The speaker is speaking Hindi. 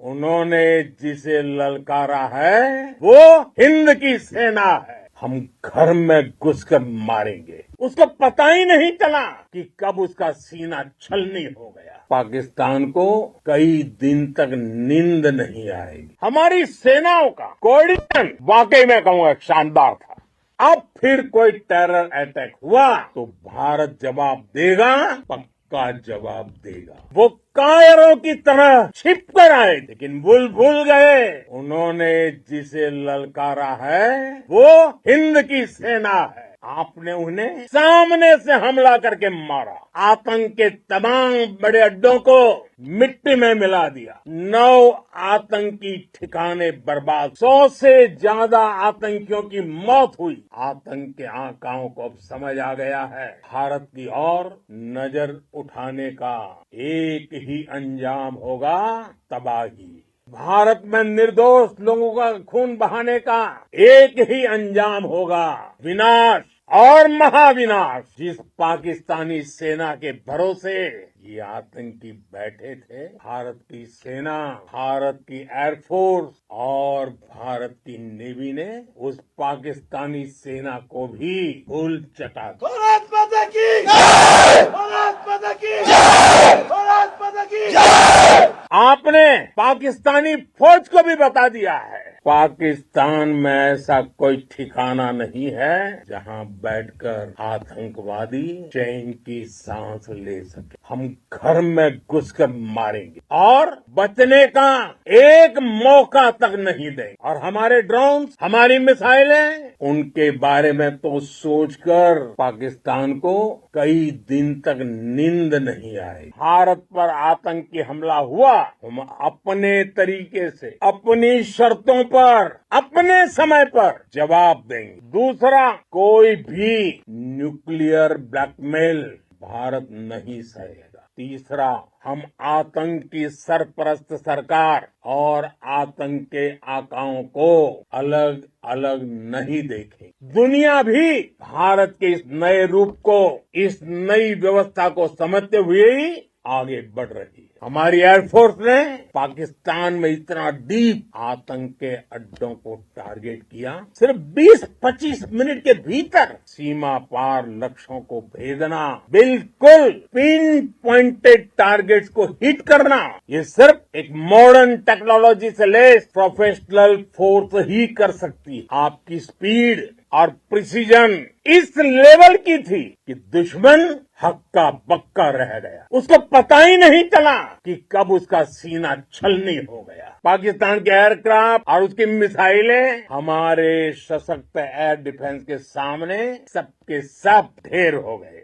उन्होंने जिसे ललकारा है वो हिंद की सेना है। हम घर में घुसकर मारेंगे, उसको पता ही नहीं चला कि कब उसका सीना छलनी हो गया। पाकिस्तान को कई दिन तक नींद नहीं आएगी। हमारी सेनाओं का कोऑर्डिनेशन वाकई में कहूंगा शानदार था। अब फिर कोई टेरर अटैक हुआ तो भारत जवाब देगा, पक्का जवाब देगा। वो कायरों की तरह छिप कर आए, लेकिन भूल गए उन्होंने जिसे ललकारा है वो हिंद की सेना है। आपने उन्हें सामने से हमला करके मारा, आतंक के तमाम बड़े अड्डों को मिट्टी में मिला दिया, 9 आतंकी ठिकाने बर्बाद, 100 से ज्यादा आतंकियों की मौत हुई। आतंक के आकाओं को अब समझ आ गया है, भारत की ओर नजर उठाने का एक ही अंजाम होगा, तबाही। भारत में निर्दोष लोगों का खून बहाने का एक ही अंजाम होगा, विनाश और महाविनाश। जिस पाकिस्तानी सेना के भरोसे ये आतंकी बैठे थे, भारत की सेना, भारत की एयरफोर्स और भारत की नेवी ने उस पाकिस्तानी सेना को भी धूल चटा दिया। भारत माता की जय! भारत माता की जय! भारत माता की जय! आपने पाकिस्तानी फौज को भी बता दिया है, पाकिस्तान में ऐसा कोई ठिकाना नहीं है जहां बैठकर आतंकवादी चैन की सांस ले सके। हम घर में घुसकर मारेंगे और बचने का एक मौका तक नहीं देंगे। और हमारे ड्रोन, हमारी मिसाइलें, उनके बारे में तो सोचकर पाकिस्तान को कई दिन तक नींद नहीं आई। भारत पर आतंकी हमला हुआ, हम अपने तरीके से, अपनी शर्तों पर, अपने समय पर जवाब देंगे। दूसरा, कोई भी न्यूक्लियर ब्लैकमेल भारत नहीं सहेगा। तीसरा, हम आतंक की सरपरस्त सरकार और आतंक के आकाओं को अलग अलग नहीं देखें। दुनिया भी भारत के इस नए रूप को, इस नई व्यवस्था को समझते हुए ही आगे बढ़ रही है। हमारी एयरफोर्स ने पाकिस्तान में इतना डीप आतंक के अड्डों को टारगेट किया, सिर्फ 20-25 मिनट के भीतर सीमा पार लक्ष्यों को भेदना, बिल्कुल पिन पॉइंटेड टारगेट्स को हिट करना, ये सिर्फ एक मॉडर्न टेक्नोलॉजी से लैस प्रोफेशनल फोर्स ही कर सकती है। आपकी स्पीड और प्रिसीजन इस लेवल की थी कि दुश्मन हक्का बक्का रह गया, उसको पता ही नहीं चला कि कब उसका सीना छलनी हो गया। पाकिस्तान के एयरक्राफ्ट और उसकी मिसाइलें हमारे सशक्त एयर डिफेंस के सामने सबके सब ढेर हो गए।